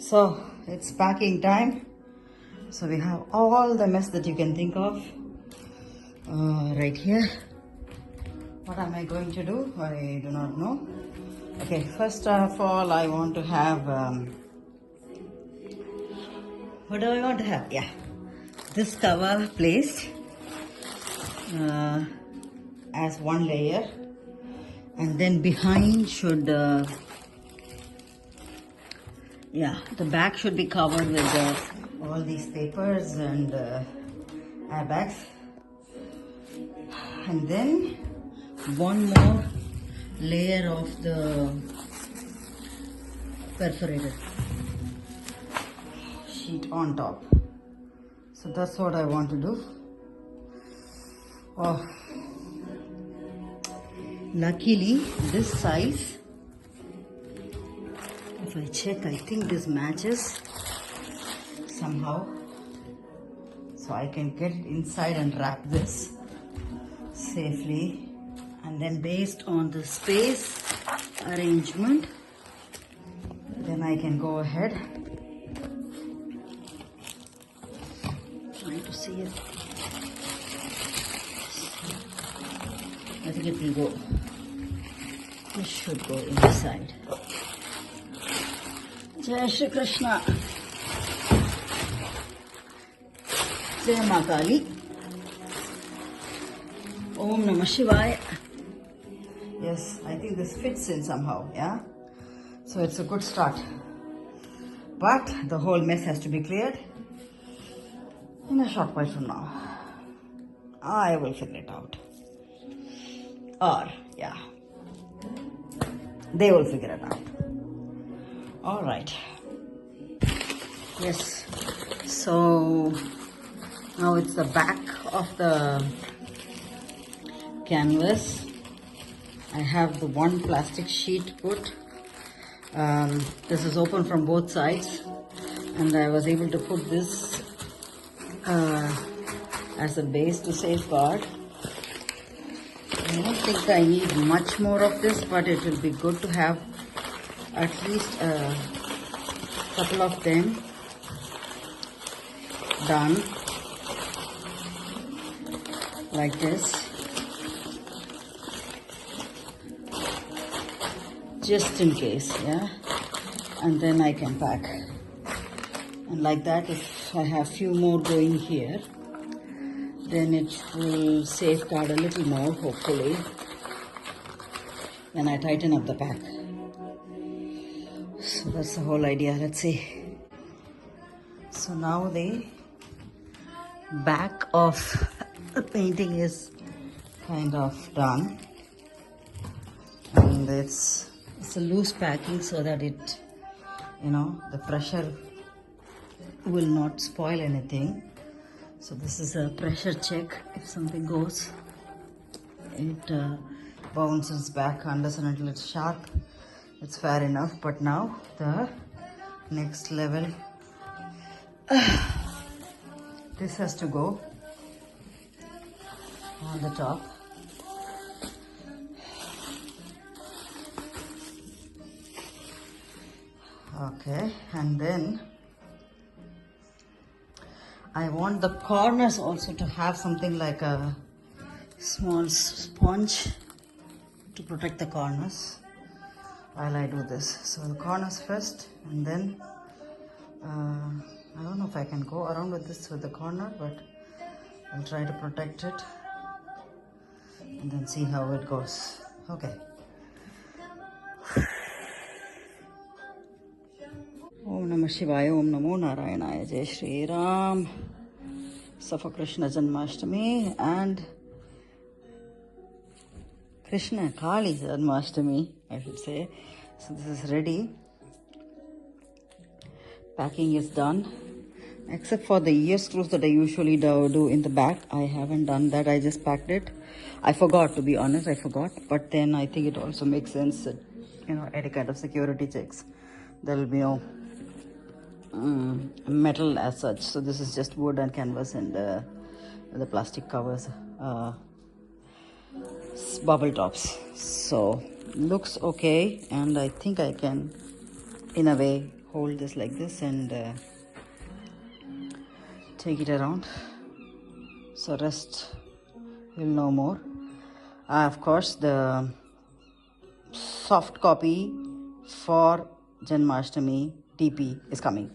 So it's packing time. So we have all the mess that you can think of right here. What am I going to do? I do not know. Okay, first of all, I want to have what do I want to have? Yeah, this cover placed as one layer, and then behind should the back should be covered with all these papers and airbags, and then one more layer of the perforated sheet on top. So that's what I want to do. Oh, luckily this size, if I check, I think this matches somehow, so I can get it inside and wrap this safely, and then based on the space arrangement, then I can go ahead. Trying to see it. I think it will go. This should go inside. Jai Shri Krishna. Jai Ma Kali. Om Namah Shivaya. Yes, I think this fits in somehow, yeah? So it's a good start. But the whole mess has to be cleared in a short while from now. I will figure it out. Or, yeah, they will figure it out. All right. Yes. So now it's the back of the canvas. I have the one plastic sheet put. This is open from both sides, and I was able to put this as a base to safeguard. I don't think I need much more of this, but it will be good to have at least a couple of them done like this, just in case, yeah, and then I can pack. And like that, if I have few more going here, then it will safeguard a little more, hopefully, when I tighten up the pack. So that's the whole idea. Let's see. So now the back of the painting is kind of done, and it's a loose packing so that it, the pressure will not spoil anything. So this is a pressure check. If something goes, it bounces back unless and until it's sharp. It's fair enough. But now the next level, this has to go on the top. Okay, and then I want the corners also to have something like a small sponge to protect the corners while I do this. So the corners first, and then I don't know if I can go around with this with the corner, but I'll try to protect it and then see how it goes. Okay. Om Namah Shivaya, Om Namo Narayana, Jai Shri Ram. So for Krishna Janmashtami and Krishna Kali Janmashtami, I should say. So this is ready. Packing is done. Except for the ear screws that I usually do in the back. I haven't done that. I just packed it. I forgot, to be honest. I forgot. But then I think it also makes sense that, any kind of security checks, there will be no metal as such. So this is just wood and canvas and the plastic covers, bubble tops. So looks okay, and I think I can in a way hold this like this and take it around. So rest you'll know more. Of course, the soft copy for Janmashtami DP is coming.